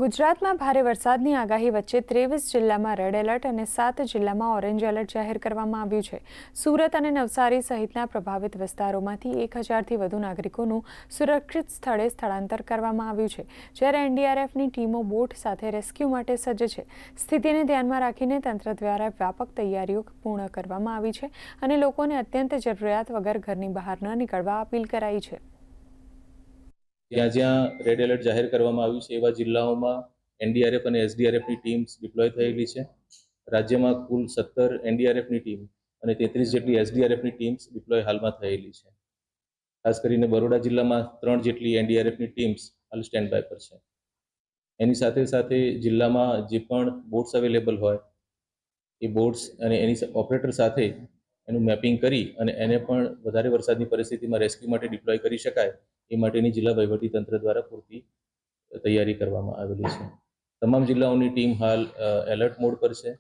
ગુજરાતમાં ભારે વરસાદની આગાહી વચ્ચે 23 જિલ્લામાં રેડ એલર્ટ અને 7 જિલ્લામાં ઓરેન્જ એલર્ટ જાહેર કરવામાં આવ્યું છે। સુરત અને નવસારી સહિતના પ્રભાવિત વિસ્તારોમાંથી 1000થી વધુ નાગરિકોનું સુરક્ષિત સ્થળે સ્થળાંતર કરવામાં આવ્યું છે, જ્યારે એનડીઆરએફની ટીમો બોટ સાથે રેસ્ક્યુ માટે સજ્જ છે। સ્થિતિને ધ્યાનમાં રાખીને તંત્ર દ્વારા વ્યાપક તૈયારીઓ પૂર્ણ કરવામાં આવી છે અને લોકોને અત્યંત જરૂરિયાત વગર ઘરની બહાર ન નીકળવા અપીલ કરાઈ છે। જ્યાં રેડ એલર્ટ જાહેર કરવામાં આવ્યું છે એવા જિલ્લાઓમાં એનડીઆરએફ અને એસડીઆરએફની ટીમ્સ ડિપ્લોય થયેલી છે। રાજ્યમાં કુલ 17 એનડીઆરએફની ટીમ અને 33 જેટલી એસડીઆરએફની ટીમ્સ ડિપ્લોય હાલમાં થયેલી છે। ખાસ કરીને બરોડા જિલ્લામાં 3 જેટલી એનડીઆરએફની ટીમ્સ હાલ સ્ટેન્ડ બાય પર છે। એની સાથે સાથે જિલ્લામાં જે પણ બોટ્સ અવેલેબલ હોય એ બોટ્સ અને એની ઓપરેટર સાથે એનું મેપિંગ કરી અને એને પણ વધારે વરસાદની પરિસ્થિતિમાં રેસ્ક્યુ માટે ડિપ્લોય કરી શકાય એ માટેની જિલ્લા વહીવટીતંત્ર દ્વારા પૂરતી તૈયારી કરવામાં આવેલી છે। તમામ જિલ્લાઓની ટીમ હાલ એલર્ટ મોડ પર છે।